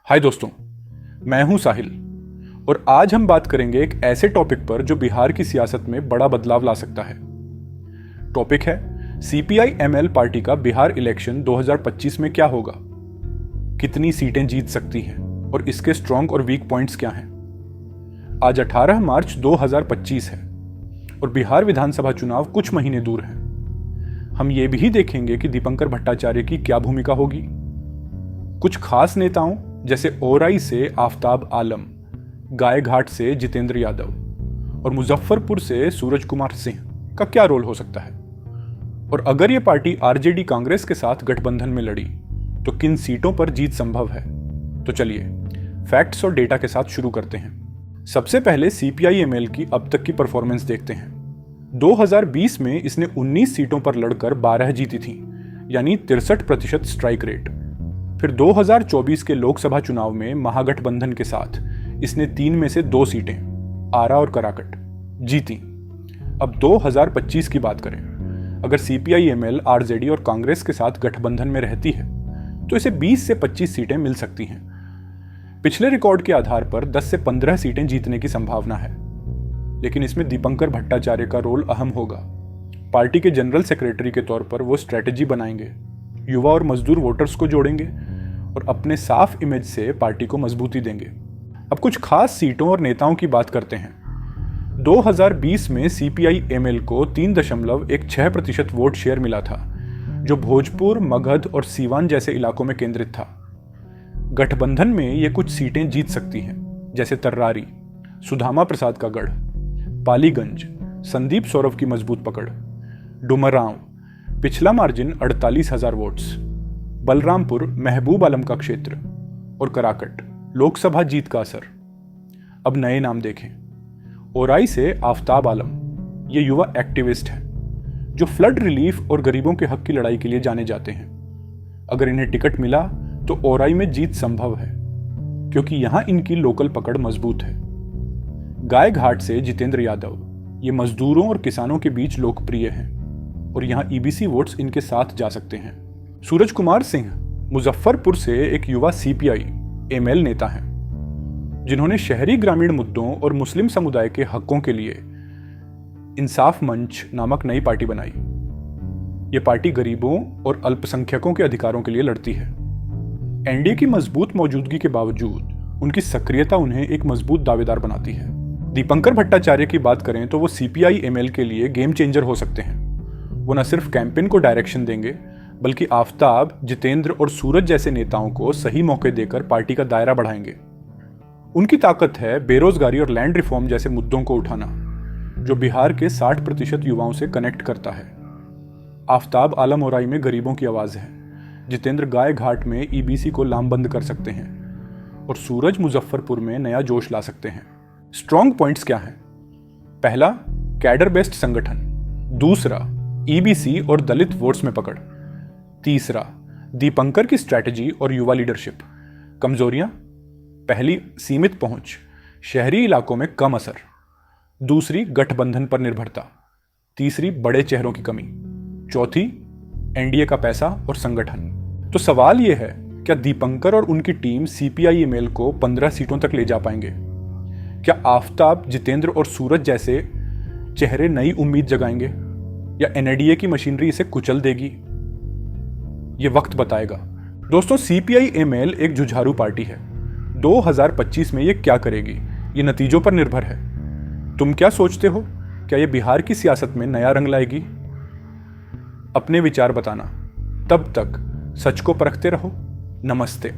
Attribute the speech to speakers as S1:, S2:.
S1: हाय दोस्तों, मैं हूं साहिल और आज हम बात करेंगे एक ऐसे टॉपिक पर जो बिहार की सियासत में बड़ा बदलाव ला सकता है। टॉपिक है सीपीआई एमएल पार्टी का बिहार इलेक्शन 2025 में क्या होगा, कितनी सीटें जीत सकती हैं और इसके स्ट्रॉन्ग और वीक पॉइंट्स क्या हैं। आज 18 मार्च 2025 है और बिहार विधानसभा चुनाव कुछ महीने दूर हैं। हम ये भी देखेंगे कि दीपंकर भट्टाचार्य की क्या भूमिका होगी। कुछ खास नेताओं जैसे ओराई से आफताब आलम, गायघाट से जितेंद्र यादव और मुजफ्फरपुर से सूरज कुमार सिंह का क्या रोल हो सकता है, और अगर ये पार्टी आरजेडी कांग्रेस के साथ गठबंधन में लड़ी तो किन सीटों पर जीत संभव है। तो चलिए फैक्ट्स और डेटा के साथ शुरू करते हैं। सबसे पहले सीपीआई एमएल की अब तक की परफॉर्मेंस देखते हैं। 2020 में इसने 19 सीटों पर लड़कर 12 जीती थी, यानी 63% स्ट्राइक रेट। फिर 2024 के लोकसभा चुनाव में महागठबंधन के साथ इसने 3 में से 2 सीटें, आरा और कराकट, जीती। अब 2025 की बात करें, अगर सीपीआई एमएल आरजेडी और कांग्रेस के साथ गठबंधन में रहती है तो इसे 20 से 25 सीटें मिल सकती हैं। पिछले रिकॉर्ड के आधार पर 10 से 15 सीटें जीतने की संभावना है, लेकिन इसमें दीपंकर भट्टाचार्य का रोल अहम होगा। पार्टी के जनरल सेक्रेटरी के तौर पर वो स्ट्रेटजी बनाएंगे, युवा और मजदूर वोटर्स को जोड़ेंगे और अपने साफ इमेज से पार्टी को मजबूती देंगे। अब कुछ खास सीटों और नेताओं की बात करते हैं। 2020 में सीपीआई एमएल को 3.16% वोट शेयर मिला था, जो भोजपुर, मगध और सीवान जैसे इलाकों में केंद्रित था। गठबंधन में ये कुछ सीटें जीत सकती हैं, जैसे तर्रारी, सुदामा प्रसाद का गढ़, पालीगंज, संदीप सौरभ की मजबूत पकड़, डुमरांव, पिछला मार्जिन 48,000 वोट्स, बलरामपुर महबूब आलम का क्षेत्र और कराकट लोकसभा जीत का असर। अब नए नाम देखें। ओराई से आफताब आलम, ये युवा एक्टिविस्ट हैं जो फ्लड रिलीफ और गरीबों के हक की लड़ाई के लिए जाने जाते हैं। अगर इन्हें टिकट मिला तो ओराई में जीत संभव है, क्योंकि यहां इनकी लोकल पकड़ मजबूत है। गायघाट से जितेंद्र यादव, ये मजदूरों और किसानों के बीच लोकप्रिय हैं और यहां ईबीसी वोट्स इनके साथ जा सकते हैं। सूरज कुमार सिंह मुजफ्फरपुर से एक युवा सीपीआई एमएल नेता हैं, जिन्होंने शहरी ग्रामीण मुद्दों और मुस्लिम समुदाय के हकों के लिए इंसाफ मंच नामक नई पार्टी बनाई। यह पार्टी गरीबों और अल्पसंख्यकों के अधिकारों के लिए लड़ती है। एनडीए की मजबूत मौजूदगी के बावजूद उनकी सक्रियता उन्हें एक मजबूत दावेदार बनाती है। दीपंकर भट्टाचार्य की बात करें तो वो सीपीआई एमएल के लिए गेम चेंजर हो सकते हैं। वो न सिर्फ कैंपेन को डायरेक्शन देंगे, बल्कि आफताब, जितेंद्र और सूरज जैसे नेताओं को सही मौके देकर पार्टी का दायरा बढ़ाएंगे। उनकी ताकत है बेरोजगारी और लैंड रिफॉर्म जैसे मुद्दों को उठाना, जो बिहार के 60% युवाओं से कनेक्ट करता है। आफताब आलम ओराई में गरीबों की आवाज है, जितेंद्र गायघाट में ईबीसी को लामबंद कर सकते हैं और सूरज मुजफ्फरपुर में नया जोश ला सकते हैं। स्ट्रॉन्ग पॉइंट्स क्या हैं? पहला, कैडर बेस्ड संगठन। दूसरा, ईबीसी और दलित वोट्स में पकड़। तीसरा, दीपंकर की स्ट्रैटेजी और युवा लीडरशिप। कमजोरियां? पहली, सीमित पहुंच, शहरी इलाकों में कम असर। दूसरी, गठबंधन पर निर्भरता। तीसरी, बड़े चेहरों की कमी। चौथी, एनडीए का पैसा और संगठन। तो सवाल यह है, क्या दीपंकर और उनकी टीम सीपीआई एमएल को 15 सीटों तक ले जा पाएंगे? क्या आफताब, जितेंद्र और सूरज जैसे चेहरे नई उम्मीद जगाएंगे, या एनडीए की मशीनरी इसे कुचल देगी? ये वक्त बताएगा। दोस्तों, सीपीआई एमएल एक जुझारू पार्टी है। 2025 में ये क्या करेगी, ये नतीजों पर निर्भर है। तुम क्या सोचते हो? क्या ये बिहार की सियासत में नया रंग लाएगी? अपने विचार बताना। तब तक सच को परखते रहो। नमस्ते।